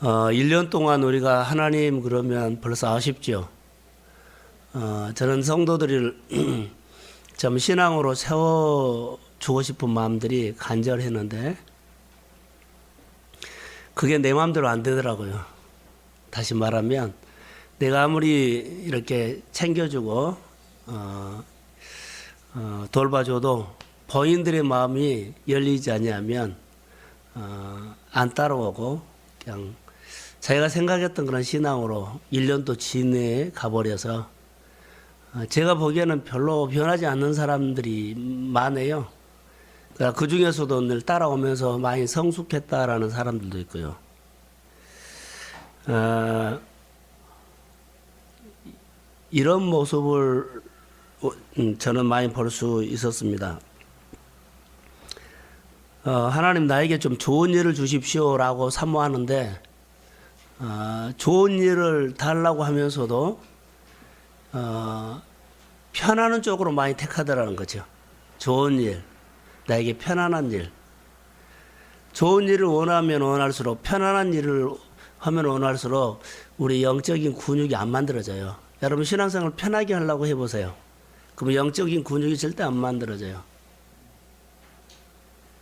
1년 동안 우리가 하나님 그러면 벌써 아쉽죠. 저는 성도들을 좀 신앙으로 세워주고 싶은 마음들이 간절했는데 그게 내 마음대로 안 되더라고요. 다시 말하면 내가 아무리 이렇게 챙겨주고 돌봐줘도 본인들의 마음이 열리지 않냐면 안 따라오고 그냥 자기가 생각했던 그런 신앙으로 1년도 지내에 가버려서 제가 보기에는 별로 변하지 않는 사람들이 많아요. 그러니까 그 중에서도 늘 따라오면서 많이 성숙했다라는 사람들도 있고요. 이런 모습을 저는 많이 볼 수 있었습니다. 하나님 나에게 좀 좋은 일을 주십시오라고 사모하는데 좋은 일을 달라고 하면서도 편안한 쪽으로 많이 택하더라는 거죠. 좋은 일, 나에게 편안한 일. 좋은 일을 원하면 원할수록 편안한 일을 하면 원할수록 우리 영적인 근육이 안 만들어져요. 여러분 신앙생활 편하게 하려고 해보세요. 그러면 영적인 근육이 절대 안 만들어져요.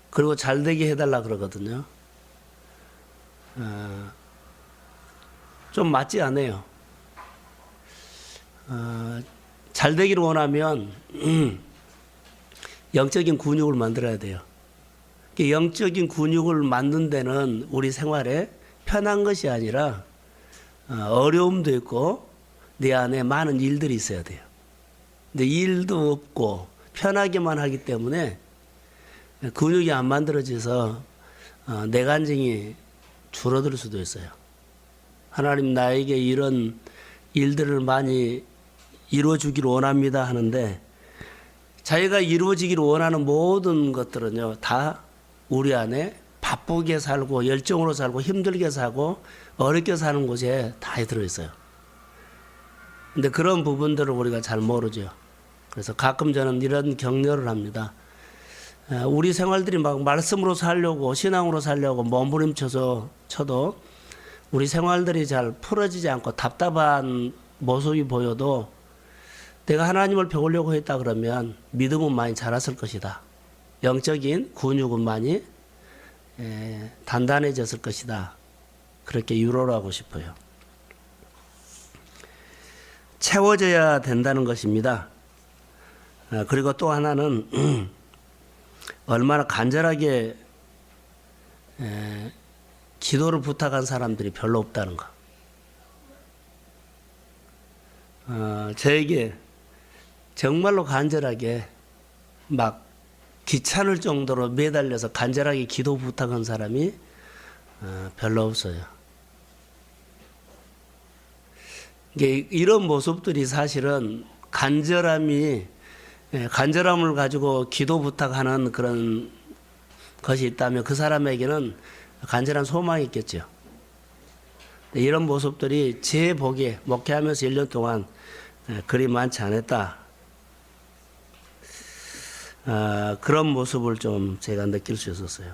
그리고 잘 되게 해달라 그러거든요. 좀 맞지 않아요. 잘 되기를 원하면 영적인 근육을 만들어야 돼요. 영적인 근육을 만든 데는 우리 생활에 편한 것이 아니라 어려움도 있고 내 안에 많은 일들이 있어야 돼요. 근데 일도 없고 편하게만 하기 때문에 근육이 안 만들어져서 내간증이 줄어들 수도 있어요. 하나님 나에게 이런 일들을 많이 이루어주기를 원합니다 하는데 자기가 이루어지기를 원하는 모든 것들은요 다 우리 안에 바쁘게 살고 열정으로 살고 힘들게 살고 어렵게 사는 곳에 다 들어있어요. 근데 그런 부분들을 우리가 잘 모르죠. 그래서 가끔 저는 이런 격려를 합니다. 우리 생활들이 막 말씀으로 살려고 신앙으로 살려고 몸부림쳐도 우리 생활들이 잘 풀어지지 않고 답답한 모습이 보여도 내가 하나님을 배우려고 했다 그러면 믿음은 많이 자랐을 것이다. 영적인 근육은 많이 단단해졌을 것이다. 그렇게 위로를 하고 싶어요. 채워져야 된다는 것입니다. 그리고 또 하나는 얼마나 간절하게 기도를 부탁한 사람들이 별로 없다는 거. 저에게 정말로 간절하게 막 귀찮을 정도로 매달려서 간절하게 기도 부탁한 사람이 별로 없어요. 이런 모습들이 사실은 간절함을 가지고 기도 부탁하는 그런 것이 있다면 그 사람에게는 간절한 소망이 있겠죠. 이런 모습들이 제 보기에 목회하면서 1년 동안 그리 많지 않았다. 그런 모습을 좀 제가 느낄 수 있었어요.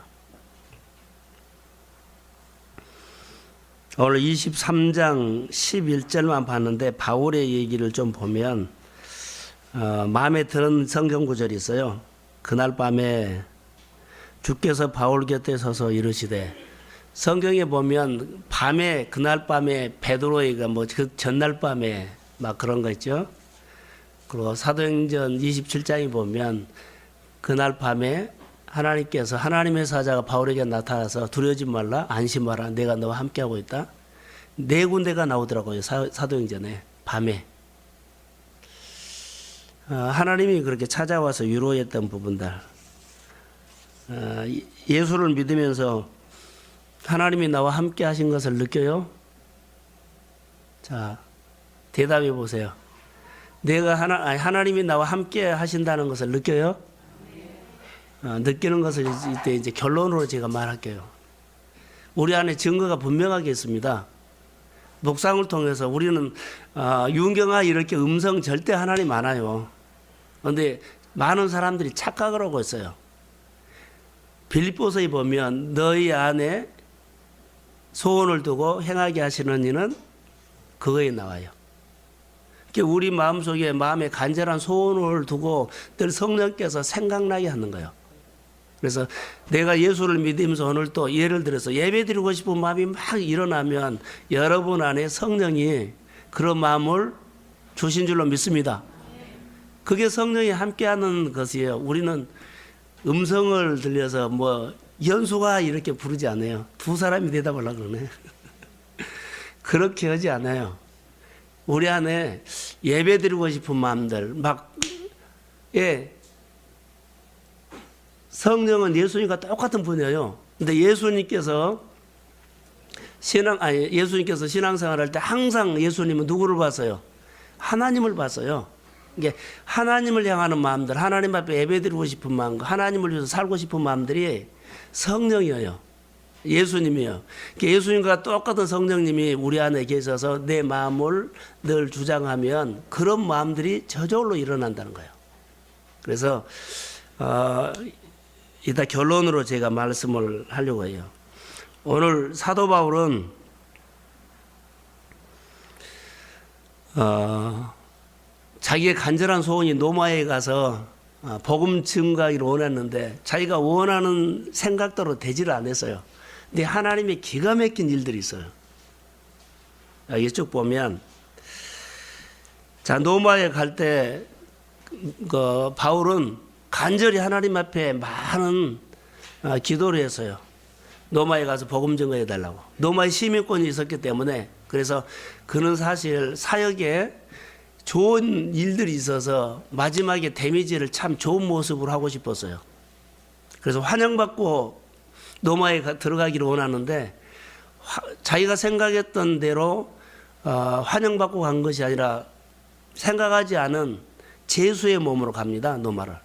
오늘 23장 11절만 봤는데 바울의 얘기를 좀 보면 마음에 드는 성경 구절이 있어요. 그날 밤에 주께서 바울 곁에 서서 이르시되 성경에 보면 밤에 그날 밤에 베드로가 그 전날 밤에 막 그런 거 있죠. 그리고 사도행전 27장에 보면 그날 밤에 하나님께서 하나님의 사자가 바울에게 나타나서 두려워하지 말라 안심하라 내가 너와 함께하고 있다. 네 군데가 나오더라고요. 사도행전에 밤에. 하나님이 그렇게 찾아와서 위로했던 부분들. 예수를 믿으면서 하나님이 나와 함께 하신 것을 느껴요? 자, 대답해 보세요. 내가 하나님이 나와 함께 하신다는 것을 느껴요? 느끼는 것을 이제 결론으로 제가 말할게요. 우리 안에 증거가 분명하게 있습니다. 묵상을 통해서 우리는 윤경아 이렇게 음성 절대 하나님 많아요. 그런데 많은 사람들이 착각을 하고 있어요. 빌립보서에 보면 너희 안에 소원을 두고 행하게 하시는 이는 그거에 나와요. 우리 마음속에 마음에 간절한 소원을 두고 늘 성령께서 생각나게 하는 거예요. 그래서 내가 예수를 믿으면서 오늘 또 예를 들어서 예배드리고 싶은 마음이 막 일어나면 여러분 안에 성령이 그런 마음을 주신 줄로 믿습니다. 그게 성령이 함께하는 것이에요. 우리는 음성을 들려서 뭐 연수가 이렇게 부르지 않아요. 두 사람이 대답하려고 그러네. 그렇게 하지 않아요. 우리 안에 예배드리고 싶은 마음들 성령은 예수님과 똑같은 분이에요. 근데 예수님께서 신앙생활할 때 항상 예수님은 누구를 봤어요? 하나님을 봤어요. 이게 하나님을 향하는 마음들, 하나님 앞에 예배드리고 싶은 마음, 하나님을 위해서 살고 싶은 마음들이 성령이에요. 예수님이요. 예수님과 똑같은 성령님이 우리 안에 계셔서 내 마음을 늘 주장하면 그런 마음들이 저절로 일어난다는 거예요. 그래서 이따 결론으로 제가 말씀을 하려고 해요. 오늘 사도 바울은 자기의 간절한 소원이 노마에 가서 복음 증거하기를 원했는데 자기가 원하는 생각대로 되지를 않았어요. 근데 하나님의 기가 막힌 일들이 있어요. 여기 쭉 보면 자 노마에 갈 때 바울은 간절히 하나님 앞에 많은 기도를 했어요. 노마에 가서 복음 증거해 달라고. 노마에 시민권이 있었기 때문에 그래서 그는 사실 사역에 좋은 일들이 있어서 마지막에 데미지를 참 좋은 모습으로 하고 싶었어요. 그래서 환영받고 노마에 들어가기를 원하는데 자기가 생각했던 대로 환영받고 간 것이 아니라 생각하지 않은 죄수의 몸으로 갑니다. 노마를.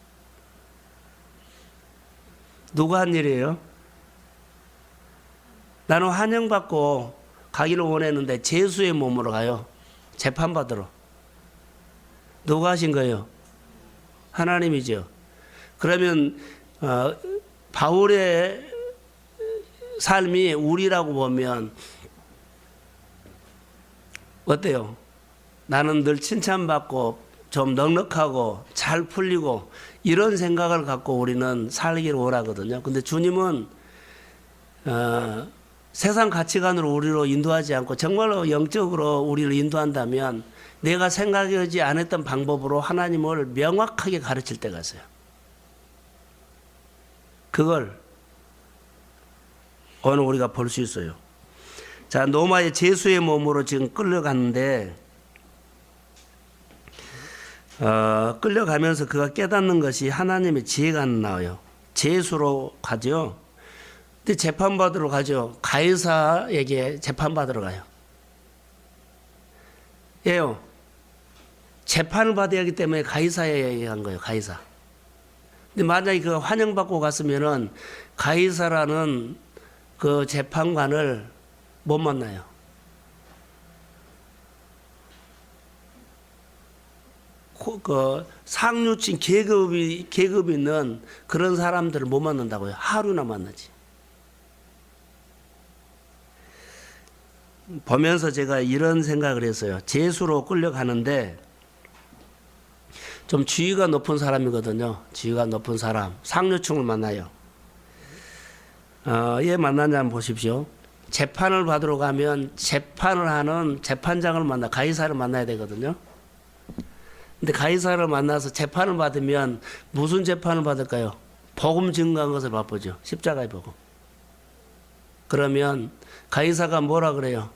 누가 한 일이에요? 나는 환영받고 가기를 원했는데 죄수의 몸으로 가요. 재판받으러. 누가 하신 거예요? 하나님이죠. 그러면 바울의 삶이 우리라고 보면 어때요? 나는 늘 칭찬받고 좀 넉넉하고 잘 풀리고 이런 생각을 갖고 우리는 살기를 원하거든요. 근데 주님은 세상 가치관으로 우리로 인도하지 않고 정말로 영적으로 우리를 인도한다면 내가 생각하지 않았던 방법으로 하나님을 명확하게 가르칠 때가 있어요. 그걸 오늘 우리가 볼 수 있어요. 자, 노마의 죄수의 몸으로 지금 끌려갔는데 끌려가면서 그가 깨닫는 것이 하나님의 지혜가 나와요. 죄수로 가죠. 근데 재판받으러 가죠. 가이사에게 재판받으러 가요. 예요. 재판을 받아야 하기 때문에 가이사에 간 거예요. 가이사. 근데 만약에 그 환영받고 갔으면은 가이사라는 그 재판관을 못 만나요. 그 상류층 계급이 있는 그런 사람들을 못 만난다고요. 하루나 만나지. 보면서 제가 이런 생각을 했어요. 죄수로 끌려가는데 좀 지위가 높은 사람이거든요. 지위가 높은 사람, 상류층을 만나요. 얘 만나냐 한번 보십시오. 재판을 받으러 가면 재판을 하는 재판장을 가이사를 만나야 되거든요. 근데 가이사를 만나서 재판을 받으면 무슨 재판을 받을까요? 복음 증거한 것을 바쁘죠. 십자가의 복음. 그러면 가이사가 뭐라 그래요?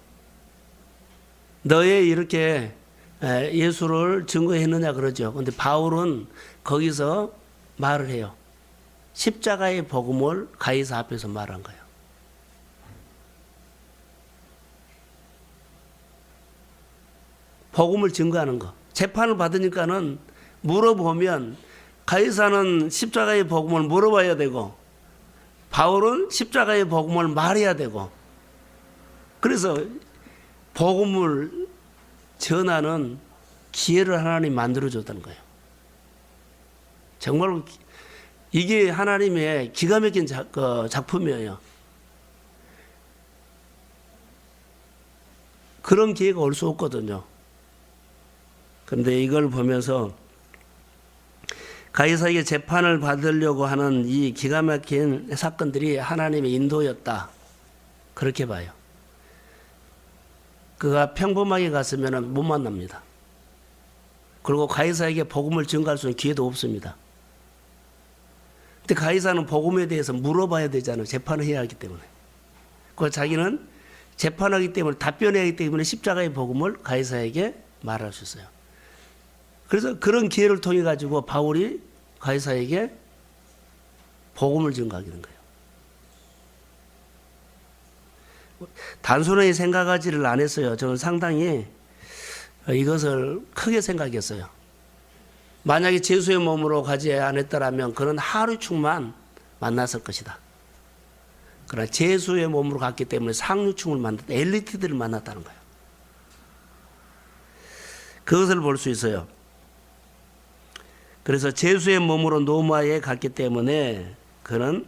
너의 이렇게 예수를 증거했느냐 그러죠. 근데 바울은 거기서 말을 해요. 십자가의 복음을 가이사 앞에서 말한 거예요. 복음을 증거하는 거. 재판을 받으니까는 물어보면 가이사는 십자가의 복음을 물어봐야 되고 바울은 십자가의 복음을 말해야 되고 그래서 복음을 전하는 기회를 하나님 만들어줬다는 거예요. 정말 이게 하나님의 기가 막힌 작품이에요. 그런 기회가 올 수 없거든요. 그런데 이걸 보면서 가이사에게 재판을 받으려고 하는 이 기가 막힌 사건들이 하나님의 인도였다. 그렇게 봐요. 그가 평범하게 갔으면 못 만납니다. 그리고 가이사에게 복음을 증거할 수 있는 기회도 없습니다. 근데 가이사는 복음에 대해서 물어봐야 되잖아요. 재판을 해야 하기 때문에. 그 자기는 재판하기 때문에 답변해야 하기 때문에 십자가의 복음을 가이사에게 말할 수 있어요. 그래서 그런 기회를 통해 가지고 바울이 가이사에게 복음을 증거하게 된 거예요. 단순하게 생각하지를 않았어요. 저는 상당히 이것을 크게 생각했어요. 만약에 제수의 몸으로 가지 않았더라면 그는 하루충만 만났을 것이다. 그러나 제수의 몸으로 갔기 때문에 상류층을 만났다. 엘리트들을 만났다는 거예요. 그것을 볼 수 있어요. 그래서 제수의 몸으로 노마에 갔기 때문에 그는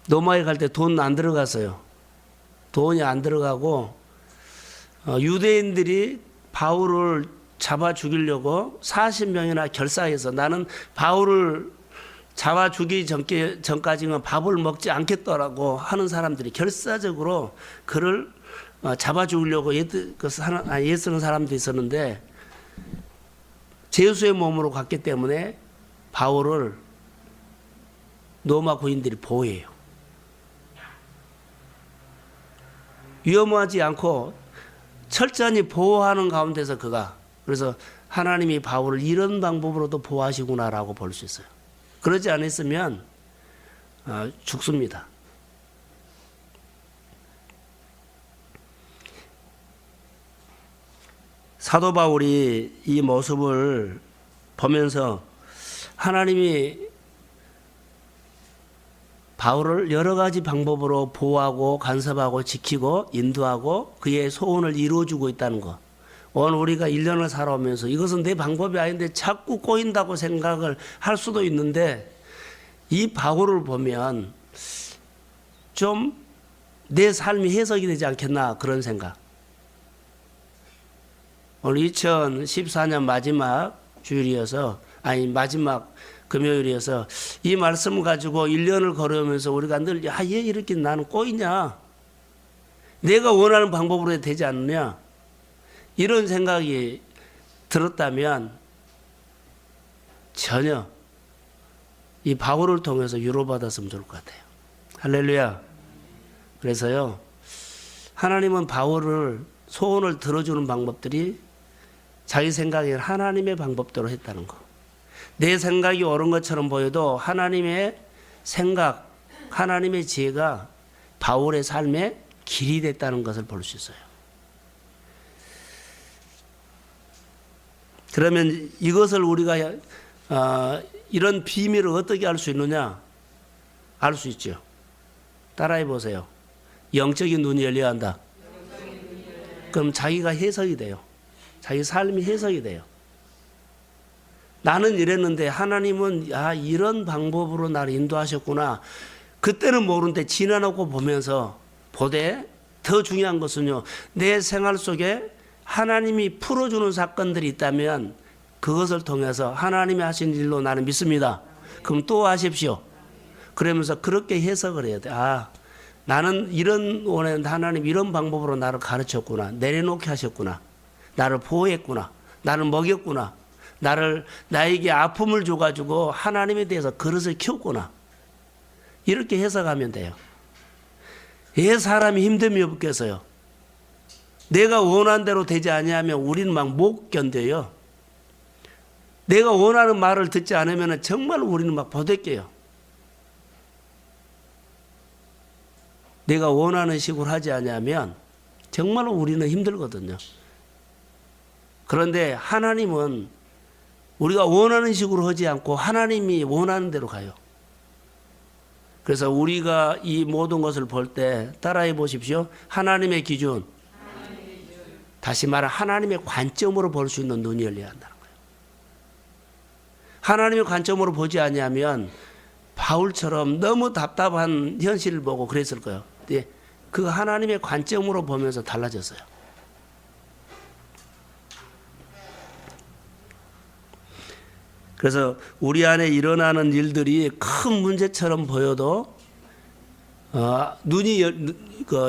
노마에 갈 때 돈 안 들어갔어요. 돈이 안 들어가고 유대인들이 바울을 잡아 죽이려고 40명이나 결사해서 나는 바울을 잡아 죽이기 전까지는 밥을 먹지 않겠더라고 하는 사람들이 결사적으로 그를 잡아 죽이려고 애쓰는 사람도 있었는데 제수의 몸으로 갔기 때문에 바울을 로마 군인들이 보호해요. 위험하지 않고 철저히 보호하는 가운데서 그가 그래서 하나님이 바울을 이런 방법으로도 보호하시구나라고 볼 수 있어요. 그러지 않았으면 죽습니다. 사도 바울이 이 모습을 보면서 하나님이 바울을 여러 가지 방법으로 보호하고 간섭하고 지키고 인도하고 그의 소원을 이루어주고 있다는 것. 오늘 우리가 1년을 살아오면서 이것은 내 방법이 아닌데 자꾸 꼬인다고 생각을 할 수도 있는데 이 바울을 보면 좀 내 삶이 해석이 되지 않겠나 그런 생각. 오늘 2014년 마지막 주일이어서 마지막 금요일이어서 이 말씀을 가지고 1년을 걸어오면서 우리가 늘 얘 이렇게 나는 꼬이냐 내가 원하는 방법으로 되지 않느냐 이런 생각이 들었다면 전혀 이 바울을 통해서 위로받았으면 좋을 것 같아요. 할렐루야. 그래서요 하나님은 바울을 소원을 들어주는 방법들이 자기 생각에 하나님의 방법대로 했다는 거. 내 생각이 옳은 것처럼 보여도 하나님의 생각, 하나님의 지혜가 바울의 삶의 길이 됐다는 것을 볼 수 있어요. 그러면 이것을 우리가 이런 비밀을 어떻게 알 수 있느냐? 알 수 있죠. 따라해 보세요. 영적인 눈이 열려야 한다. 그럼 자기가 해석이 돼요. 자기 삶이 해석이 돼요. 나는 이랬는데 하나님은 이런 방법으로 나를 인도하셨구나. 그때는 모르는데 지나놓고 보면서 보되 더 중요한 것은요. 내 생활 속에 하나님이 풀어주는 사건들이 있다면 그것을 통해서 하나님이 하신 일로 나는 믿습니다. 그럼 또 하십시오. 그러면서 그렇게 해석을 해야 돼. 나는 이런 원했는데 하나님 이런 방법으로 나를 가르쳤구나. 내려놓게 하셨구나. 나를 보호했구나. 나를 먹였구나. 나에게 아픔을 줘가지고 하나님에 대해서 그릇을 키웠구나. 이렇게 해석하면 돼요. 왜 사람이 힘듦이 없겠어요? 내가 원하는 대로 되지 아니하면 우리는 막 못 견뎌요. 내가 원하는 말을 듣지 않으면 정말 우리는 막 보대껴요. 내가 원하는 식으로 하지 않으면 정말 우리는 힘들거든요. 그런데 하나님은 우리가 원하는 식으로 하지 않고 하나님이 원하는 대로 가요. 그래서 우리가 이 모든 것을 볼 때 따라해 보십시오. 하나님의 기준. 다시 말해 하나님의 관점으로 볼 수 있는 눈이 열려야 한다는 거예요. 하나님의 관점으로 보지 않으면 바울처럼 너무 답답한 현실을 보고 그랬을 거예요. 그 하나님의 관점으로 보면서 달라졌어요. 그래서 우리 안에 일어나는 일들이 큰 문제처럼 보여도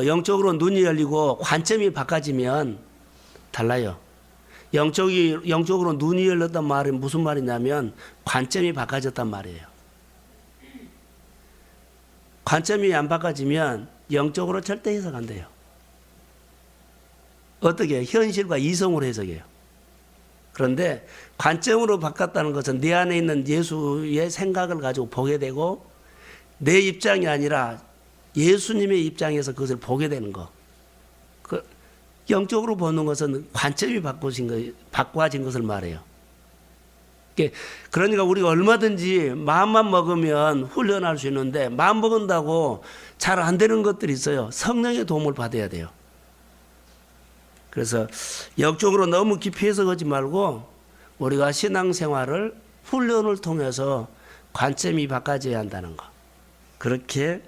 영적으로 눈이 열리고 관점이 바꿔지면 달라요. 영적으로 눈이 열렸단 말은 무슨 말이냐면 관점이 바꿔졌단 말이에요. 관점이 안 바꿔지면 영적으로 절대 해석 안 돼요. 어떻게? 현실과 이성으로 해석해요. 그런데 관점으로 바꿨다는 것은 내 안에 있는 예수의 생각을 가지고 보게 되고 내 입장이 아니라 예수님의 입장에서 그것을 보게 되는 거. 영적으로 보는 것은 관점이 바꿔진 것을 말해요. 그러니까 우리가 얼마든지 마음만 먹으면 훈련할 수 있는데 마음 먹은다고 잘 안 되는 것들이 있어요. 성령의 도움을 받아야 돼요. 그래서 영적으로 너무 깊이 해석하지 말고 우리가 신앙생활을 훈련을 통해서 관점이 바꿔져야 한다는 거. 그렇게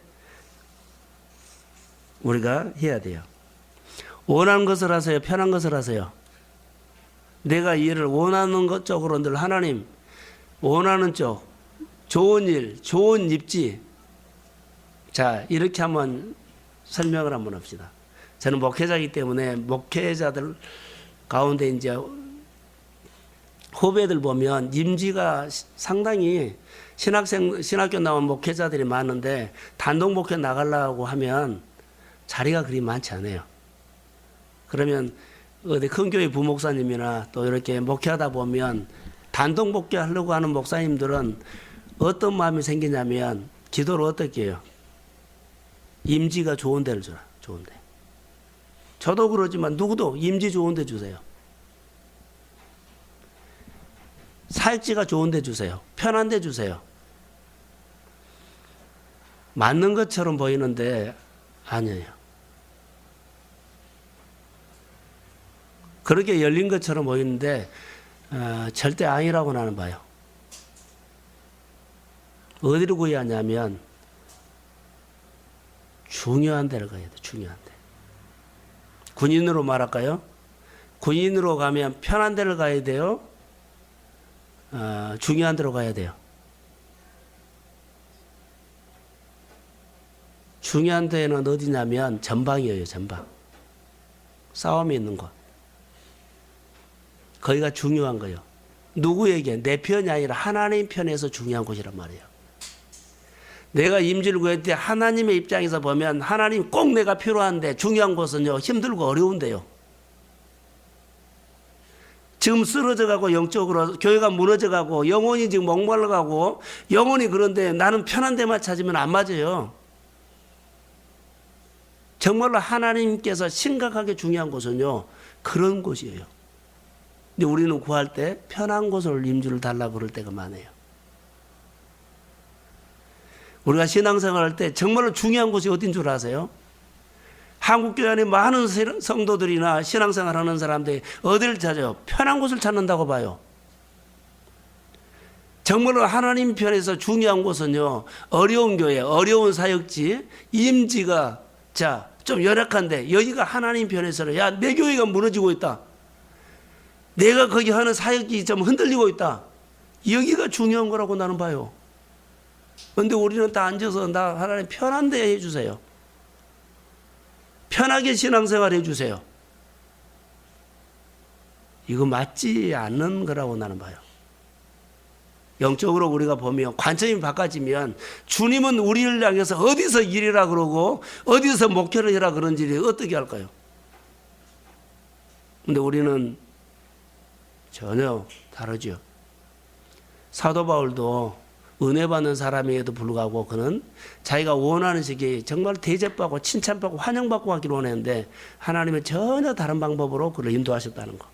우리가 해야 돼요. 원하는 것을 하세요? 편한 것을 하세요? 내가 이 일을 원하는 것 쪽으로 늘 하나님 원하는 쪽 좋은 일, 좋은 입지. 자, 이렇게 한번 설명을 한번 합시다. 저는 목회자이기 때문에 목회자들 가운데 이제 후배들 보면 임지가 상당히 신학교 나온 목회자들이 많은데 단독 목회 나가려고 하면 자리가 그리 많지 않아요. 그러면 어디 큰 교회 부목사님이나 또 이렇게 목회하다 보면 단독 목회하려고 하는 목사님들은 어떤 마음이 생기냐면 기도를 어떻게 해요? 임지가 좋은 데를 줘라. 좋은 데. 저도 그러지만 누구도 임지 좋은 데 주세요. 사역지가 좋은 데 주세요. 편한 데 주세요. 맞는 것처럼 보이는데 아니에요. 그렇게 열린 것처럼 보이는데 절대 아니라고 나는 봐요. 어디로 가야 하냐면 중요한 데를 가야 돼. 중요한 데. 군인으로 말할까요? 군인으로 가면 편한 데를 가야 돼요. 중요한 데로 가야 돼요. 중요한 데는 어디냐면 전방이에요. 전방. 싸움이 있는 곳. 거기가 중요한 거예요. 누구에게? 내 편이 아니라 하나님 편에서 중요한 곳이란 말이에요. 내가 임지를 구할 때 하나님의 입장에서 보면 하나님 꼭 내가 필요한데 중요한 곳은요 힘들고 어려운데요. 지금 쓰러져가고 영적으로 교회가 무너져가고 영혼이 지금 목말라가고 영혼이 그런데 나는 편한 데만 찾으면 안 맞아요. 정말로 하나님께서 심각하게 중요한 곳은요 그런 곳이에요. 근데 우리는 구할 때 편한 곳을 임주를 달라고 그럴 때가 많아요. 우리가 신앙생활 할 때 정말로 중요한 곳이 어딘 줄 아세요? 한국교회 안에 많은 성도들이나 신앙생활 하는 사람들이 어디를 찾아요? 편한 곳을 찾는다고 봐요. 정말로 하나님 편에서 중요한 곳은요 어려운 교회, 어려운 사역지, 임지가 좀 열악한데 여기가 하나님 편에서는 야, 내 교회가 무너지고 있다. 내가 거기 하는 사역이 좀 흔들리고 있다. 여기가 중요한 거라고 나는 봐요. 그런데 우리는 다 앉아서 나 하나님 편한 데 해주세요. 편하게 신앙생활 해주세요. 이거 맞지 않는 거라고 나는 봐요. 영적으로 우리가 보면 관점이 바꿔지면 주님은 우리를 향해서 어디서 일이라 그러고 어디서 목회를 해라 그런지 어떻게 할까요? 근데 우리는 전혀 다르죠. 사도 바울도 은혜 받는 사람에도 불구하고 그는 자기가 원하는 시기에 정말 대접받고 칭찬받고 환영받고 하기를 원했는데 하나님은 전혀 다른 방법으로 그를 인도하셨다는 거.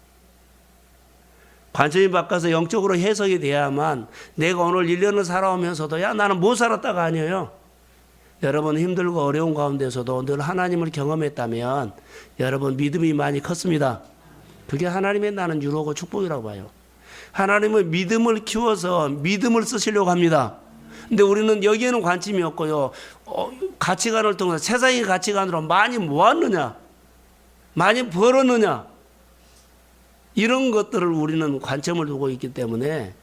관점이 바꿔서 영적으로 해석이 돼야만 내가 오늘 1년을 살아오면서도 야 나는 못 살았다가 아니에요. 여러분 힘들고 어려운 가운데서도 늘 하나님을 경험했다면 여러분 믿음이 많이 컸습니다. 그게 하나님의 나는 유로고 축복이라고 봐요. 하나님은 믿음을 키워서 믿음을 쓰시려고 합니다. 근데 우리는 여기에는 관심이 없고요. 가치관을 통해서 세상의 가치관으로 많이 모았느냐, 많이 벌었느냐, 이런 것들을 우리는 관점을 두고 있기 때문에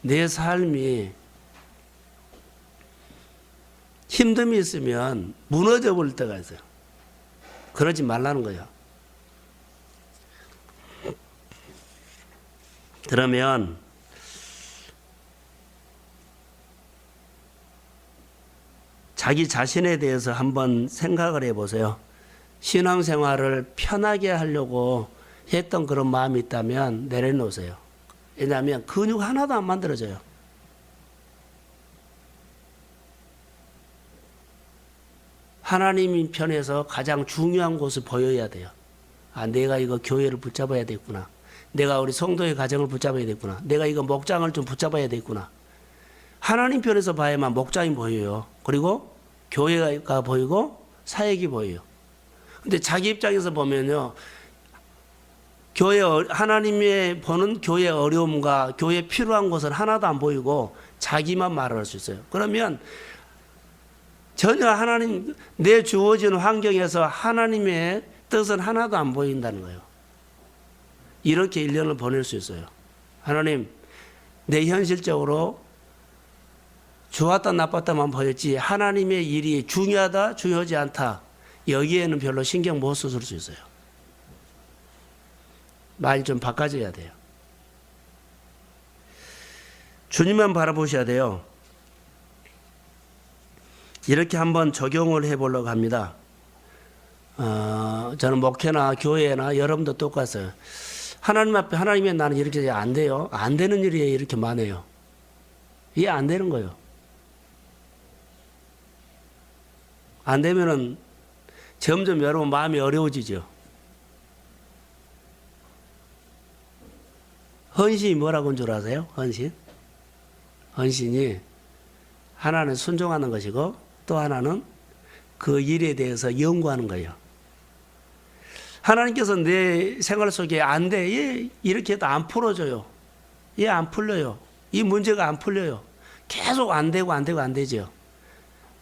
내 삶이 힘듦이 있으면 무너져 버릴 때가 있어요. 그러지 말라는 거예요. 그러면 자기 자신에 대해서 한번 생각을 해보세요. 신앙생활을 편하게 하려고 했던 그런 마음이 있다면 내려놓으세요. 왜냐하면 근육 하나도 안 만들어져요. 하나님 편에서 가장 중요한 곳을 보여야 돼요. 아, 내가 이거 교회를 붙잡아야 되겠구나. 내가 우리 성도의 가정을 붙잡아야 되겠구나. 내가 이거 목장을 좀 붙잡아야 되겠구나. 하나님 편에서 봐야만 목장이 보여요. 그리고 교회가 보이고 사역이 보여요. 근데 자기 입장에서 보면요, 하나님의 보는 교회의 어려움과 교회에 필요한 것은 하나도 안 보이고 자기만 말할 수 있어요. 그러면 전혀 내 주어진 환경에서 하나님의 뜻은 하나도 안 보인다는 거예요. 이렇게 1년을 보낼 수 있어요. 하나님, 내 현실적으로 좋았다 나빴다만 보였지 하나님의 일이 중요하다 중요하지 않다, 여기에는 별로 신경 못 쓸 수 있어요. 말 좀 바꿔줘야 돼요. 주님만 바라보셔야 돼요. 이렇게 한번 적용을 해보려고 합니다. 저는 목회나 교회나 여러분도 똑같아요. 하나님 앞에 하나님의 나는 이렇게 안 돼요. 안 되는 일이 이렇게 많아요. 이해 안 되는 거예요. 안 되면은 점점 여러분 마음이 어려워지죠. 헌신이 뭐라고 한 줄 아세요? 헌신이 하나는 순종하는 것이고 또 하나는 그 일에 대해서 연구하는 거예요. 하나님께서 내 생활 속에 안 돼, 얘 이렇게 해도 안 풀어져요. 얘 안 풀려요. 이 문제가 안 풀려요. 계속 안 되죠.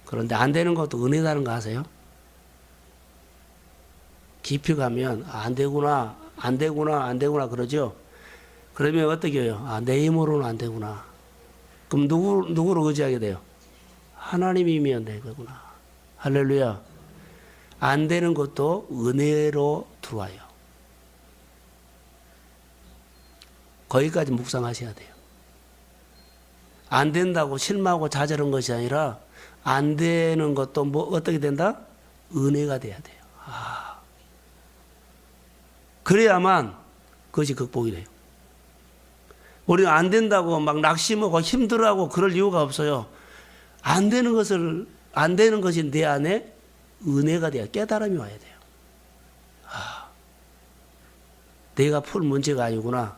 그런데 안 되는 것도 은혜라는 거 아세요? 깊이 가면 안 되구나 그러죠. 그러면 어떻게 해요? 아, 내 힘으로는 안 되구나. 그럼 누구를 의지하게 돼요? 하나님이면 되구나. 할렐루야. 안 되는 것도 은혜로 들어와요. 거기까지 묵상하셔야 돼요. 안 된다고 실망하고 좌절한 것이 아니라 안 되는 것도 어떻게 된다? 은혜가 돼야 돼요. 그래야만 그것이 극복이 돼요. 우리는 안 된다고 막 낙심하고 힘들어하고 그럴 이유가 없어요. 안 되는 것이 내 안에 은혜가 돼야, 깨달음이 와야 돼요. 내가 풀 문제가 아니구나.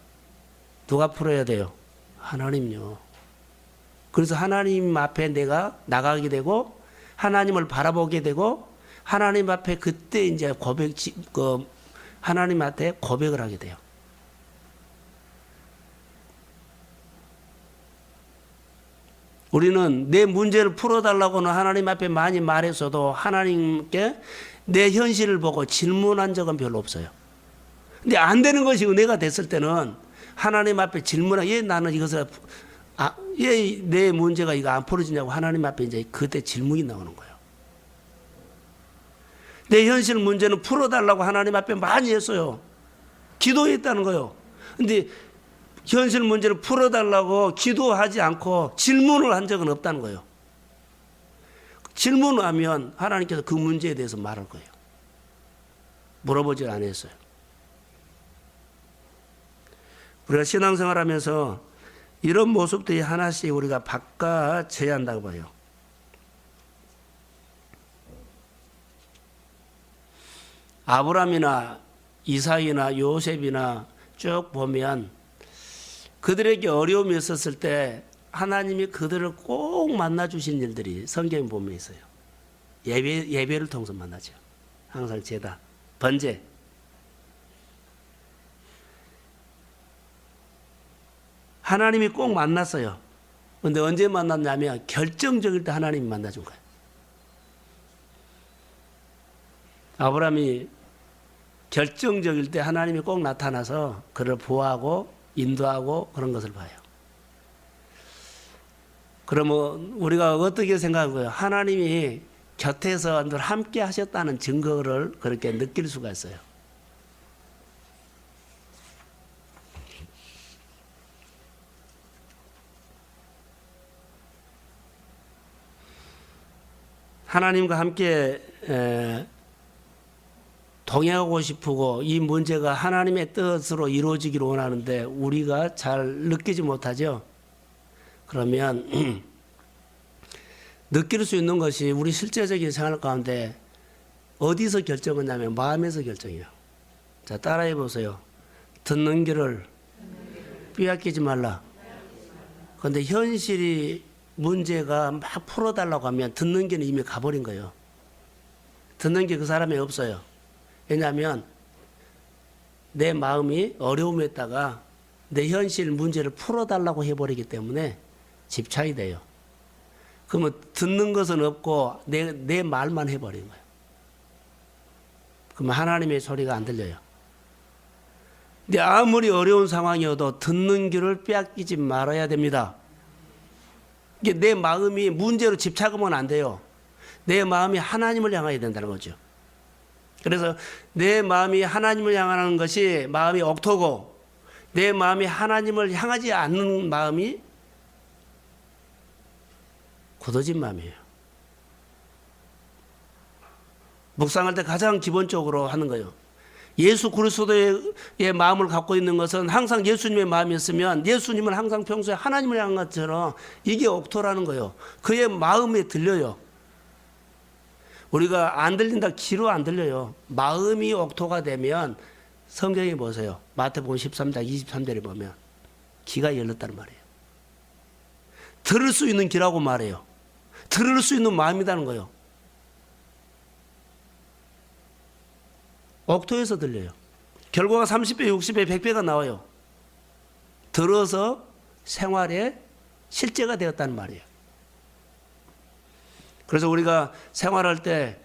누가 풀어야 돼요? 하나님요. 그래서 하나님 앞에 내가 나가게 되고 하나님을 바라보게 되고 하나님 앞에 그때 이제 하나님 앞에 고백을 하게 돼요. 우리는 내 문제를 풀어달라고는 하나님 앞에 많이 말했어도 하나님께 내 현실을 보고 질문한 적은 별로 없어요. 근데 안 되는 것이 은혜가 됐을 때는 하나님 앞에 나는 이것을, 내 문제가 이거 안 풀어지냐고 하나님 앞에 이제 그때 질문이 나오는 거예요. 내 현실 문제는 풀어달라고 하나님 앞에 많이 했어요. 기도했다는 거예요. 근데 현실 문제를 풀어달라고 기도하지 않고 질문을 한 적은 없다는 거예요. 질문을 하면 하나님께서 그 문제에 대해서 말할 거예요. 물어보질 않았어요. 우리가 신앙생활 하면서 이런 모습들이 하나씩 우리가 바꿔져야 한다고 봐요. 아브라함이나 이삭이나 요셉이나 쭉 보면 그들에게 어려움이 있었을 때 하나님이 그들을 꼭 만나주신 일들이 성경에 보면 있어요. 예배를 통해서 만나죠. 항상 제단, 번제. 하나님이 꼭 만났어요. 근데 언제 만났냐면 결정적일 때 하나님이 만나준 거예요. 아브라함이 결정적일 때 하나님이 꼭 나타나서 그를 보호하고 인도하고 그런 것을 봐요. 그러면 우리가 어떻게 생각한 거예요? 하나님이 곁에서 늘 함께 하셨다는 증거를 그렇게 느낄 수가 있어요. 하나님과 함께 동행하고 싶고 이 문제가 하나님의 뜻으로 이루어지기를 원하는데 우리가 잘 느끼지 못하죠. 그러면 느낄 수 있는 것이 우리 실제적인 생활 가운데 어디서 결정하냐면 마음에서 결정해요. 자, 따라해 보세요. 듣는 길을 빼앗기지 말라. 그런데 현실이 문제가 막 풀어달라고 하면 듣는 길은 이미 가버린 거예요. 듣는 게 그 사람이 없어요. 왜냐하면 내 마음이 어려움에 있다가 내 현실 문제를 풀어달라고 해버리기 때문에 집착이 돼요. 그러면 듣는 것은 없고 내 말만 해버리는 거예요. 그러면 하나님의 소리가 안 들려요. 근데 아무리 어려운 상황이어도 듣는 길을 빼앗기지 말아야 됩니다. 이게 내 마음이 문제로 집착하면 안 돼요. 내 마음이 하나님을 향해야 된다는 거죠. 그래서 내 마음이 하나님을 향하는 것이 마음이 옥토고 내 마음이 하나님을 향하지 않는 마음이 굳어진 마음이에요. 묵상할 때 가장 기본적으로 하는 거예요. 예수 그리스도의 마음을 갖고 있는 것은 항상 예수님의 마음이었으면 예수님은 항상 평소에 하나님을 향한 것처럼 이게 옥토라는 거예요. 그의 마음에 들려요. 우리가 안 들린다 귀로 안 들려요. 마음이 옥토가 되면 성경에 보세요. 마태복음 13장 23절에 보면 귀가 열렸다는 말이에요. 들을 수 있는 귀라고 말해요. 들을 수 있는 마음이라는 거예요. 옥토에서 들려요. 결과가 30배, 60배, 100배가 나와요. 들어서 생활에 실제가 되었다는 말이에요. 그래서 우리가 생활할 때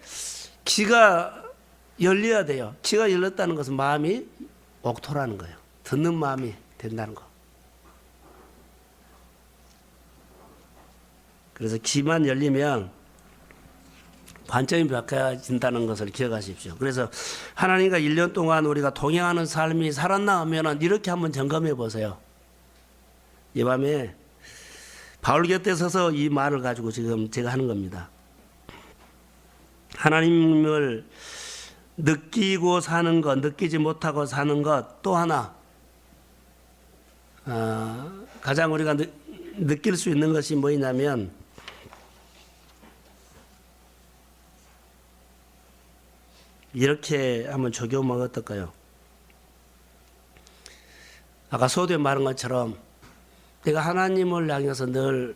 귀가 열려야 돼요. 귀가 열렸다는 것은 마음이 옥토라는 거예요. 듣는 마음이 된다는 거. 그래서 귀만 열리면 관점이 바뀌어진다는 것을 기억하십시오. 그래서 하나님과 1년 동안 우리가 동행하는 삶이 살았나 하면 이렇게 한번 점검해 보세요. 이 밤에 바울 곁에 서서 이 말을 가지고 지금 제가 하는 겁니다. 하나님을 느끼고 사는 것, 느끼지 못하고 사는 것, 또 하나 가장 우리가 느낄 수 있는 것이 뭐냐면 이렇게 한번 적용하면 어떨까요? 아까 소두에 말한 것처럼 내가 하나님을 향해서 늘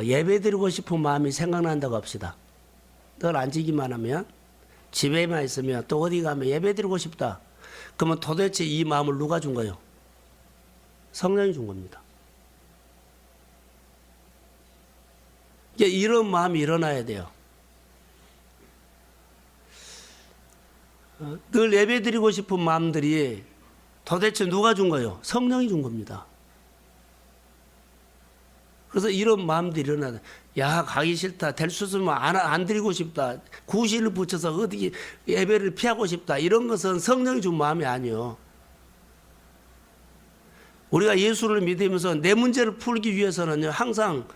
예배드리고 싶은 마음이 생각난다고 합시다. 늘 앉기만 하면 집에만 있으면 또 어디 가면 예배드리고 싶다. 그러면 도대체 이 마음을 누가 준 거예요? 성령이 준 겁니다. 이런 마음이 일어나야 돼요. 늘 예배드리고 싶은 마음들이 도대체 누가 준 거예요? 성령이 준 겁니다. 그래서 이런 마음들이 일어나다. 야, 가기 싫다. 될 수 있으면 안 드리고 싶다. 구실을 붙여서 어디 예배를 피하고 싶다. 이런 것은 성령이 준 마음이 아니에요. 우리가 예수를 믿으면서 내 문제를 풀기 위해서는 항상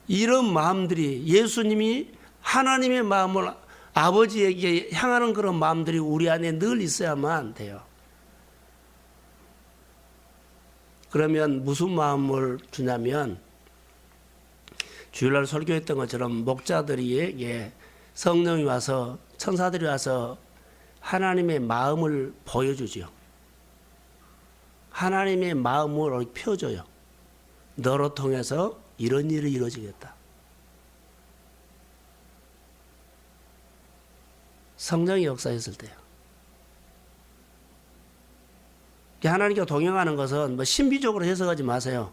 이런 마음들이 예수님이 하나님의 마음을 아버지에게 향하는 그런 마음들이 우리 안에 늘 있어야만 돼요. 그러면 무슨 마음을 주냐면 주일날 설교했던 것처럼 목자들에게 성령이 와서 천사들이 와서 하나님의 마음을 보여주죠. 하나님의 마음을 펴줘요. 너로 통해서 이런 일이 이루어지겠다. 성령이 역사했을 때요. 하나님과 동행하는 것은 뭐 신비적으로 해석하지 마세요.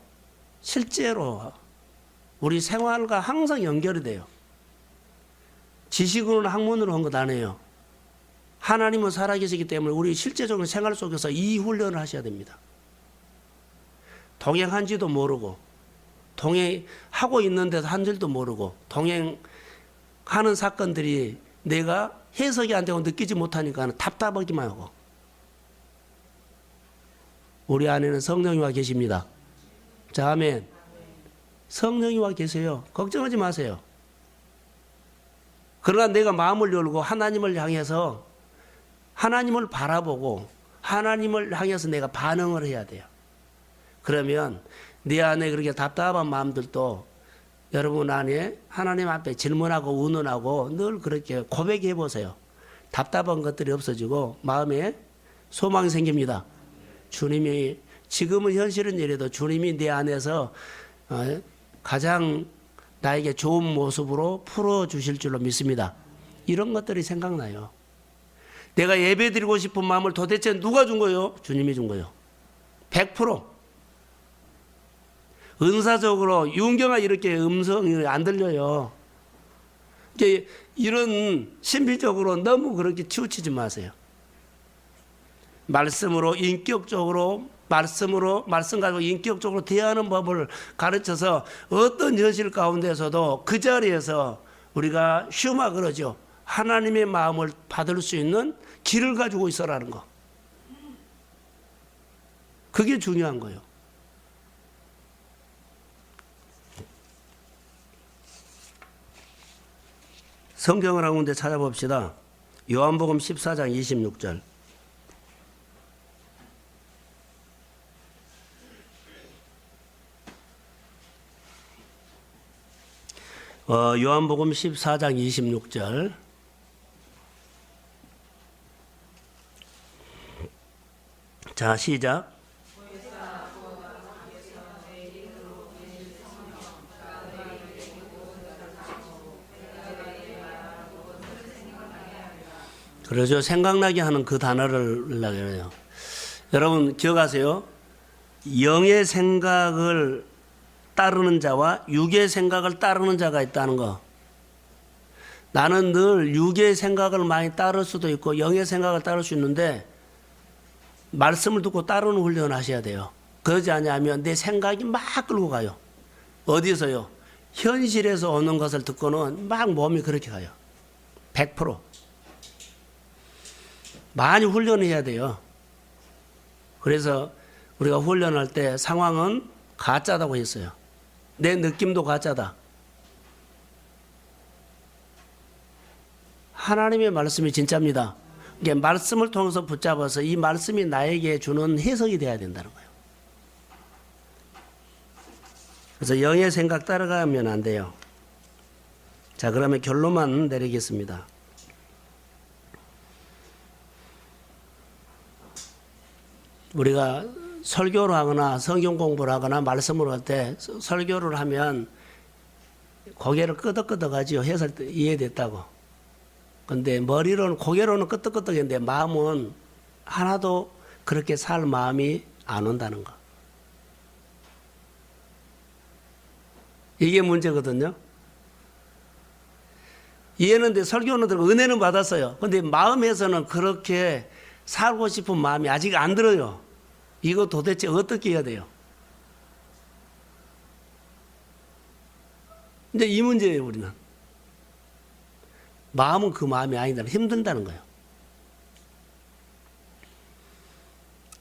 실제로 우리 생활과 항상 연결이 돼요. 지식으로는 학문으로 한 것 아니에요. 하나님은 살아계시기 때문에 우리 실제적인 생활 속에서 이 훈련을 하셔야 됩니다. 동행한지도 모르고 동행하고 있는데도 한 줄도 모르고 동행하는 사건들이 내가 해석이 안 되고 느끼지 못하니까 답답하기만 하고. 우리 안에는 성령이 와 계십니다. 자, 아멘. 성령이 와 계세요. 걱정하지 마세요. 그러나 내가 마음을 열고 하나님을 향해서 하나님을 바라보고 하나님을 향해서 내가 반응을 해야 돼요. 그러면 네 안에 그렇게 답답한 마음들도 여러분 안에 하나님 앞에 질문하고 의논하고 늘 그렇게 고백해 보세요. 답답한 것들이 없어지고 마음에 소망이 생깁니다. 주님이 지금은 현실은 이래도 주님이 내 안에서 가장 나에게 좋은 모습으로 풀어주실 줄로 믿습니다. 이런 것들이 생각나요. 내가 예배드리고 싶은 마음을 도대체 누가 준 거예요? 주님이 준 거예요. 100%. 은사적으로 윤경아 이렇게 음성이 안 들려요. 이런 신비적으로 너무 그렇게 치우치지 마세요. 말씀으로 인격적으로 말씀 가지고 인격적으로 대하는 법을 가르쳐서 어떤 현실 가운데서도 그 자리에서 우리가 슈마 그러죠. 하나님의 마음을 받을 수 있는 길을 가지고 있어라는 거. 그게 중요한 거예요. 성경을 한 군데 찾아봅시다. 요한복음 14장 26절. 요한복음 14장 26절. 자, 시작. 그러죠. 생각나게 하는 그 단어를 해요. 여러분 기억하세요. 영의 생각을 따르는 자와 육의 생각을 따르는 자가 있다는 거. 나는 늘 육의 생각을 많이 따를 수도 있고 영의 생각을 따를 수 있는데 말씀을 듣고 따르는 훈련을 하셔야 돼요. 그러지 않으면 내 생각이 막 끌고 가요. 어디서요? 현실에서 오는 것을 듣고는 막 몸이 그렇게 가요. 100%. 많이 훈련해야 돼요. 그래서 우리가 훈련할 때 상황은 가짜다고 했어요. 내 느낌도 가짜다. 하나님의 말씀이 진짜입니다. 이게 말씀을 통해서 붙잡아서 이 말씀이 나에게 주는 해석이 돼야 된다는 거예요. 그래서 영의 생각 따라가면 안 돼요. 자, 그러면 결론만 내리겠습니다. 우리가 설교를 하거나 성경 공부를 하거나 말씀을 할 때 설교를 하면 고개를 끄덕끄덕하지요. 해설 이해됐다고. 근데 머리로는 고개로는 끄덕끄덕했는데 마음은 하나도 그렇게 살 마음이 안 온다는 거. 이게 문제거든요. 이해는 돼, 설교는 들고 은혜는 받았어요. 근데 마음에서는 그렇게 살고 싶은 마음이 아직 안 들어요. 이거 도대체 어떻게 해야 돼요? 이제 이 문제예요, 우리는. 마음은 그 마음이 아니다. 힘든다는 거예요.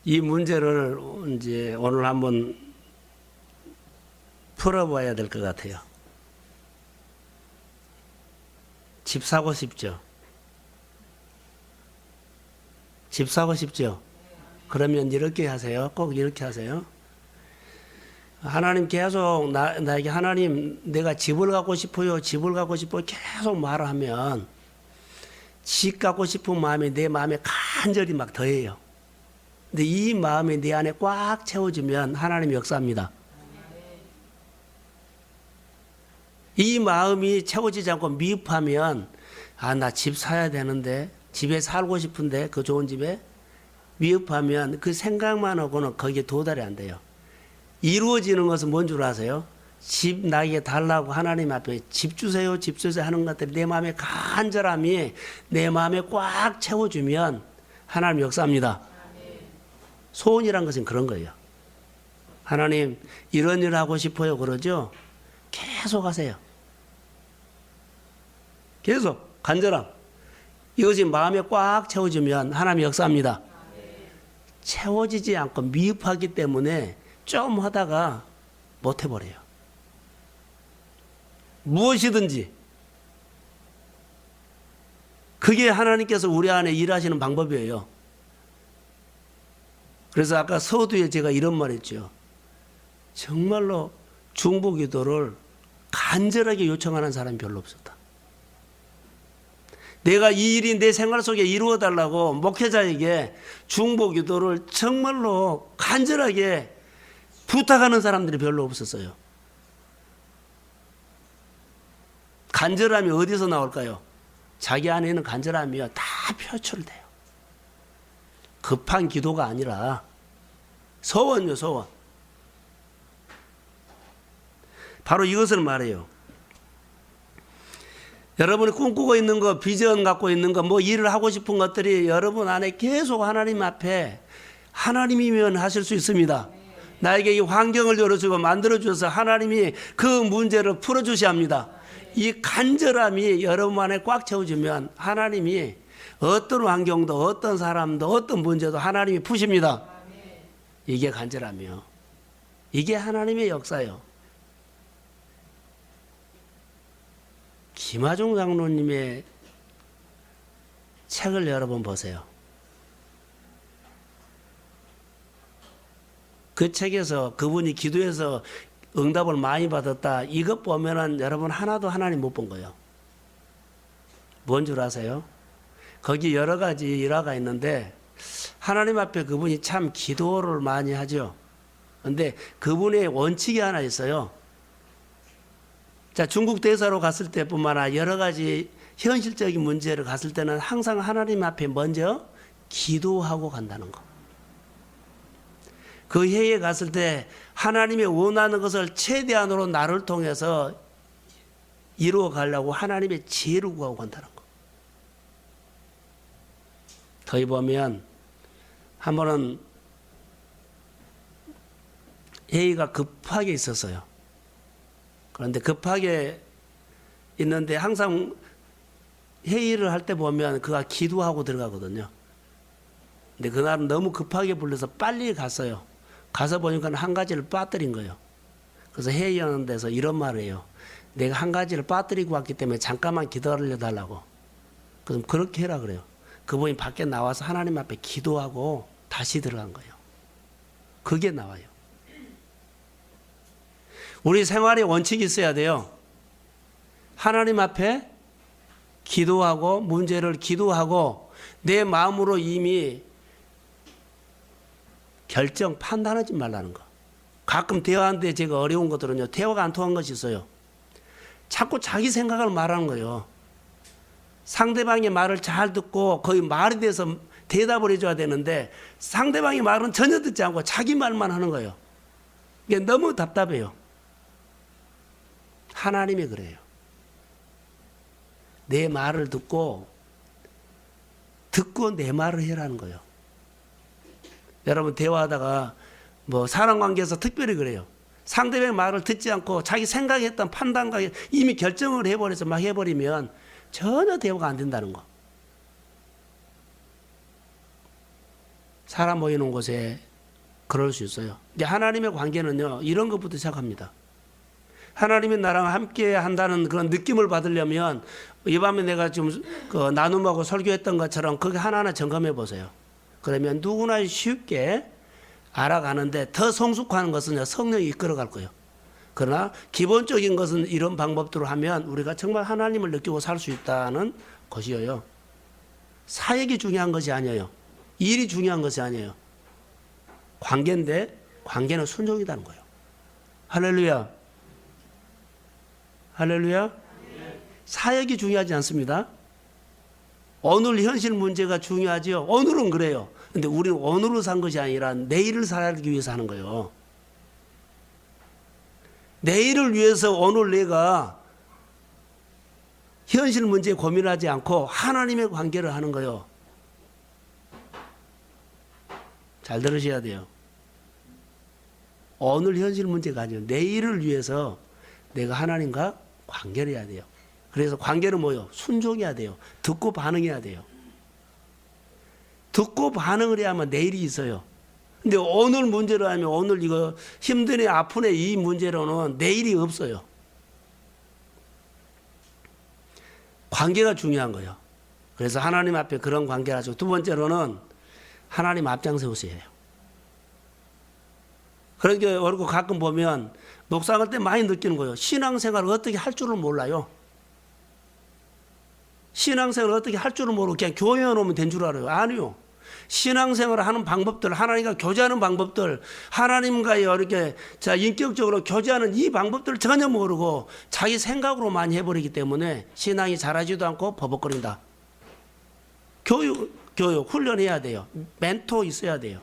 이 문제를 이제 오늘 한번 풀어봐야 될 것 같아요. 집 사고 싶죠? 집 사고 싶죠? 그러면 이렇게 하세요. 꼭 이렇게 하세요. 하나님 계속 나에게 하나님 내가 집을 갖고 싶어요. 집을 갖고 싶어요. 계속 말하면 집 갖고 싶은 마음이 내 마음에 간절히 막 더해요. 근데 이 마음이 내 안에 꽉 채워지면 하나님이 역사합니다. 이 마음이 채워지지 않고 미흡하면 아, 나 집 사야 되는데 집에 살고 싶은데 그 좋은 집에 미흡하면 그 생각만 하고는 거기에 도달이 안 돼요. 이루어지는 것은 뭔 줄 아세요? 집 나에게 달라고 하나님 앞에 집 주세요, 집 주세요 하는 것들이 내 마음의 간절함이 내 마음에 꽉 채워주면 하나님 역사합니다. 소원이란 것은 그런 거예요. 하나님 이런 일 하고 싶어요 그러죠? 계속 하세요. 계속 간절함. 이것이 마음에 꽉 채워주면 하나님 역사합니다. 채워지지 않고 미흡하기 때문에 좀 하다가 못 해버려요. 무엇이든지 그게 하나님께서 우리 안에 일하시는 방법이에요. 그래서 아까 서두에 제가 이런 말 했죠. 정말로 중보기도를 간절하게 요청하는 사람이 별로 없었다. 내가 이 일이 내 생활 속에 이루어 달라고 목회자에게 중보기도를 정말로 간절하게 부탁하는 사람들이 별로 없었어요. 간절함이 어디서 나올까요? 자기 안에 있는 간절함이요 다 표출돼요. 급한 기도가 아니라 소원요, 소원. 바로 이것을 말해요. 여러분이 꿈꾸고 있는 거, 비전 갖고 있는 거, 뭐 일을 하고 싶은 것들이 여러분 안에 계속 하나님 앞에 하나님이면 하실 수 있습니다. 나에게 이 환경을 열어주고 만들어주셔서 하나님이 그 문제를 풀어주셔야 합니다. 이 간절함이 여러분 안에 꽉 채워주면 하나님이 어떤 환경도 어떤 사람도 어떤 문제도 하나님이 푸십니다. 이게 간절함이요. 이게 하나님의 역사요. 김하중 장로님의 책을 여러분 보세요. 그 책에서 그분이 기도해서 응답을 많이 받았다. 이것 보면은 여러분 하나도 하나님 못 본 거예요. 뭔 줄 아세요? 거기 여러 가지 일화가 있는데 하나님 앞에 그분이 참 기도를 많이 하죠. 그런데 그분의 원칙이 하나 있어요. 자, 중국 대사로 갔을 때뿐만 아니라 여러 가지 현실적인 문제를 갔을 때는 항상 하나님 앞에 먼저 기도하고 간다는 거. 그 해에 갔을 때 하나님이 원하는 것을 최대한으로 나를 통해서 이루어 가려고 하나님의 지혜를 구하고 간다는 거. 거기 보면 한 번은 회의가 급하게 있었어요. 그런데 급하게 있는데 항상 회의를 할 때 보면 그가 기도하고 들어가거든요. 근데 그날은 너무 급하게 불러서 빨리 갔어요. 가서 보니까 한 가지를 빠뜨린 거예요. 그래서 회의하는 데서 이런 말을 해요. 내가 한 가지를 빠뜨리고 왔기 때문에 잠깐만 기다려 달라고. 그럼 그렇게 해라 그래요. 그분이 밖에 나와서 하나님 앞에 기도하고 다시 들어간 거예요. 그게 나와요. 우리 생활에 원칙이 있어야 돼요. 하나님 앞에 기도하고 문제를 기도하고 내 마음으로 이미 결정, 판단하지 말라는 거. 가끔 대화하는데 제가 어려운 것들은요. 대화가 안 통한 것이 있어요. 자꾸 자기 생각을 말하는 거예요. 상대방의 말을 잘 듣고 거의 말에 대해서 대답을 해줘야 되는데 상대방의 말은 전혀 듣지 않고 자기 말만 하는 거예요. 이게 너무 답답해요. 하나님이 그래요. 내 말을 듣고 내 말을 해라는 거예요. 여러분 대화하다가 뭐 사람관계에서 특별히 그래요. 상대방의 말을 듣지 않고 자기 생각했던 판단과 이미 결정을 해버려서 막 해버리면 전혀 대화가 안 된다는 거. 사람 모이는 곳에 그럴 수 있어요. 근데 하나님의 관계는요. 이런 것부터 시작합니다. 하나님이 나랑 함께 한다는 그런 느낌을 받으려면 이 밤에 내가 좀 그 나눔하고 설교했던 것처럼 그게 하나하나 점검해 보세요. 그러면 누구나 쉽게 알아가는데 더 성숙하는 것은 성령이 이끌어갈 거예요. 그러나 기본적인 것은 이런 방법들을 하면 우리가 정말 하나님을 느끼고 살 수 있다는 것이에요. 사역이 중요한 것이 아니에요. 일이 중요한 것이 아니에요. 관계인데 관계는 순종이라는 거예요. 할렐루야. 할렐루야. 사역이 중요하지 않습니다. 오늘 현실 문제가 중요하죠. 오늘은 그래요. 근데 우리는 오늘을 산 것이 아니라 내일을 살기 위해서 하는 거예요. 내일을 위해서 오늘 내가 현실 문제에 고민하지 않고 하나님의 관계를 하는 거요. 잘 들으셔야 돼요. 오늘 현실 문제가 아니에요. 내일을 위해서 내가 하나님과 관계를 해야 돼요. 그래서 관계는 뭐요? 순종해야 돼요. 듣고 반응해야 돼요. 듣고 반응을 해야만 내일이 있어요. 근데 오늘 문제로 하면 오늘 이거 힘드네 아프네 이 문제로는 내일이 없어요. 관계가 중요한 거예요. 그래서 하나님 앞에 그런 관계를 하시고 두 번째로는 하나님 앞장 세우셔야 해요. 그러니까 그리고 가끔 보면 묵상할 때 많이 느끼는 거예요. 신앙생활을 어떻게 할 줄을 몰라요. 신앙생활을 어떻게 할 줄을 모르고 그냥 교회에 오면 된 줄 알아요. 아니요. 신앙생활을 하는 방법들, 하나님과 교제하는 방법들, 하나님과 이렇게 인격적으로 교제하는 이 방법들을 전혀 모르고 자기 생각으로 많이 해버리기 때문에 신앙이 자라지도 않고 버벅거린다. 교육, 훈련해야 돼요. 멘토 있어야 돼요.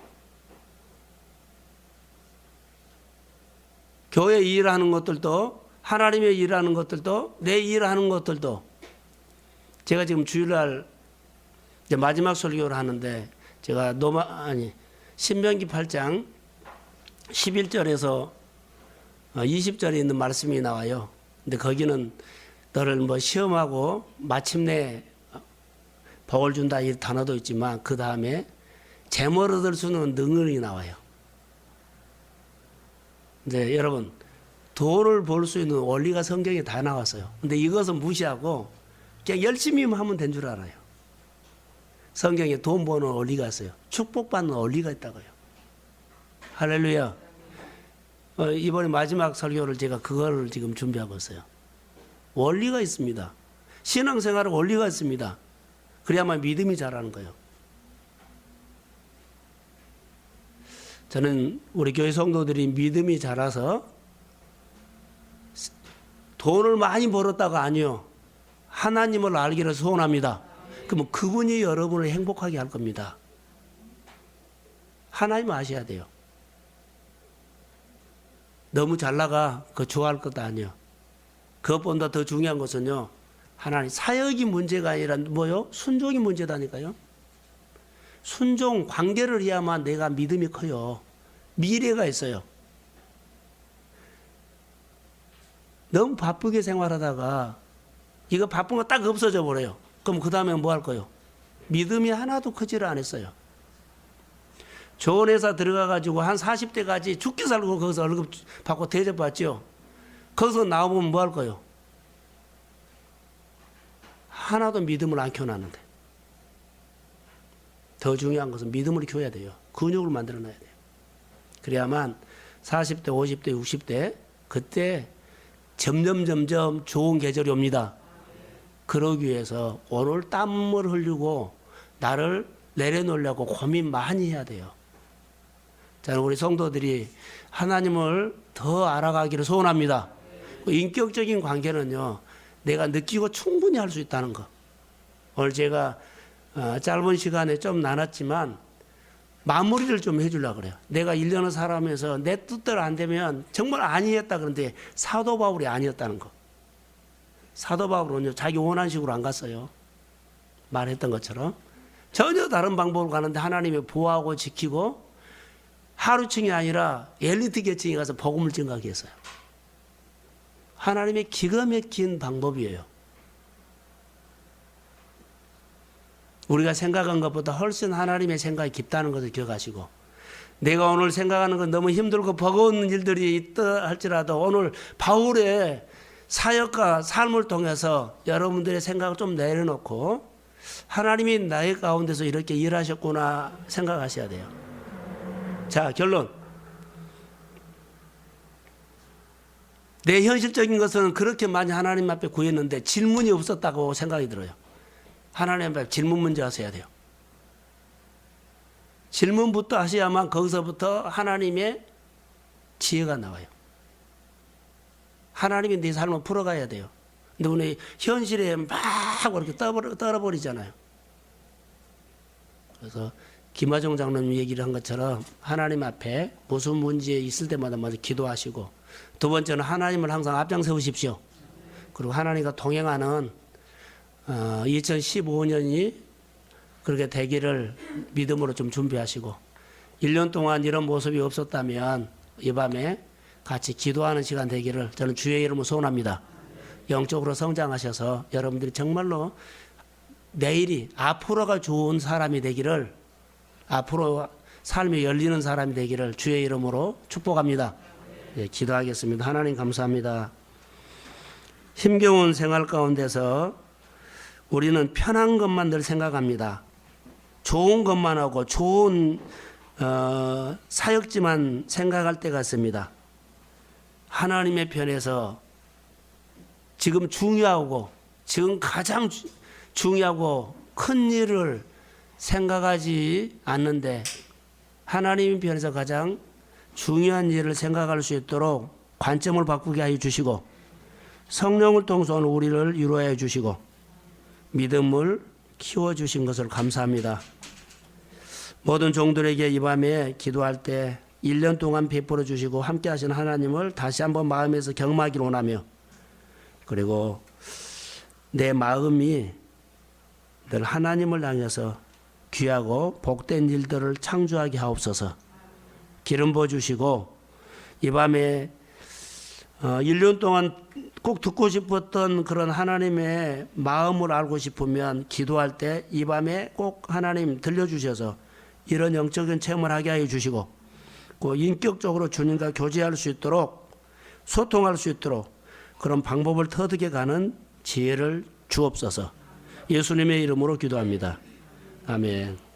교회 일하는 것들도, 하나님의 일하는 것들도, 내 일하는 것들도, 제가 지금 주일날 이제 마지막 설교를 하는데, 제가 신명기 8장 11절에서 20절에 있는 말씀이 나와요. 근데 거기는 너를 뭐 시험하고 마침내 복을 준다 이 단어도 있지만 그 다음에 재물 얻을 수 있는 능력이 나와요. 이제 여러분 돈을 벌 수 있는 원리가 성경에 다 나왔어요. 근데 이것은 무시하고 그냥 열심히 하면 된 줄 알아요. 성경에 돈 버는 원리가 있어요. 축복받는 원리가 있다고요. 할렐루야. 이번에 마지막 설교를 제가 그거를 지금 준비하고 있어요. 원리가 있습니다. 신앙생활은 원리가 있습니다. 그래야만 믿음이 자라는 거예요. 저는 우리 교회 성도들이 믿음이 자라서 돈을 많이 벌었다가 아니요. 하나님을 알기를 소원합니다. 그러면 그분이 여러분을 행복하게 할 겁니다. 하나님 아셔야 돼요. 너무 잘 나가 그거 좋아할 것도 아니에요. 그것보다 더 중요한 것은요. 하나님 사역이 문제가 아니라 뭐요? 순종이 문제다니까요. 순종 관계를 해야만 내가 믿음이 커요. 미래가 있어요. 너무 바쁘게 생활하다가 이거 바쁜 거 딱 없어져 버려요. 그럼 그 다음에 뭐 할 거예요? 믿음이 하나도 크지를 않았어요. 좋은 회사 들어가가지고 한 40대까지 죽게 살고 거기서 월급 받고 대접받죠. 거기서 나오면 뭐 할 거예요? 하나도 믿음을 안 키워놨는데. 더 중요한 것은 믿음을 키워야 돼요. 근육을 만들어놔야 돼요. 그래야만 40대, 50대, 60대 그때 점점 좋은 계절이 옵니다. 그러기 위해서 오늘 땀을 흘리고 나를 내려놓으려고 고민 많이 해야 돼요. 저는 우리 성도들이 하나님을 더 알아가기를 소원합니다. 인격적인 관계는요. 내가 느끼고 충분히 할 수 있다는 거. 오늘 제가 짧은 시간에 좀 나눴지만 마무리를 좀 해주려고 그래요. 내가 1년을 살아가면서 내 뜻대로 안 되면 정말 아니었다 그런데 사도 바울이 아니었다는 거. 사도 바울은요. 자기 원하는 식으로 안 갔어요. 말했던 것처럼. 전혀 다른 방법으로 가는데 하나님이 보호하고 지키고 하루층이 아니라 엘리트 계층에 가서 복음을 증가하게 했어요. 하나님의 기가 막힌 방법이에요. 우리가 생각한 것보다 훨씬 하나님의 생각이 깊다는 것을 기억하시고 내가 오늘 생각하는 건 너무 힘들고 버거운 일들이 있다 할지라도 오늘 바울의 사역과 삶을 통해서 여러분들의 생각을 좀 내려놓고 하나님이 나의 가운데서 이렇게 일하셨구나 생각하셔야 돼요. 자, 결론. 내 현실적인 것은 그렇게 많이 하나님 앞에 구했는데 질문이 없었다고 생각이 들어요. 하나님 앞에 질문 문제 하셔야 돼요. 질문부터 하셔야만 거기서부터 하나님의 지혜가 나와요. 하나님이 네 삶을 풀어가야 돼요. 근데 우리 현실에 막 이렇게 떨어버리잖아요. 그래서 김하정 장로님 얘기를 한 것처럼 하나님 앞에 무슨 문제 있을 때마다 먼저 기도하시고, 두 번째는 하나님을 항상 앞장세우십시오. 그리고 하나님과 동행하는 2015년이 그렇게 되기를 믿음으로 좀 준비하시고, 1년 동안 이런 모습이 없었다면 이 밤에 같이 기도하는 시간 되기를 저는 주의 이름으로 소원합니다. 영적으로 성장하셔서 여러분들이 정말로 내일이 앞으로가 좋은 사람이 되기를, 앞으로 삶이 열리는 사람이 되기를 주의 이름으로 축복합니다. 예, 기도하겠습니다. 하나님 감사합니다. 힘겨운 생활 가운데서 우리는 편한 것만 늘 생각합니다. 좋은 것만 하고 좋은 사역지만 생각할 때가 있습니다. 하나님의 편에서 지금 중요하고 지금 가장 중요하고 큰 일을 생각하지 않는데 하나님의 편에서 가장 중요한 일을 생각할 수 있도록 관점을 바꾸게 하여 주시고, 성령을 통해서 우리를 위로해 주시고 믿음을 키워주신 것을 감사합니다. 모든 종들에게 이 밤에 기도할 때 1년 동안 베풀어 주시고 함께 하신 하나님을 다시 한번 마음에서 경험하기를 원하며, 그리고 내 마음이 늘 하나님을 향해서 귀하고 복된 일들을 창조하게 하옵소서. 기름 부어주시고 이 밤에 1년 동안 꼭 듣고 싶었던 그런 하나님의 마음을 알고 싶으면 기도할 때 이 밤에 꼭 하나님 들려주셔서 이런 영적인 체험을 하게 하여 주시고, 그 인격적으로 주님과 교제할 수 있도록, 소통할 수 있도록 그런 방법을 터득해 가는 지혜를 주옵소서. 예수님의 이름으로 기도합니다. 아멘.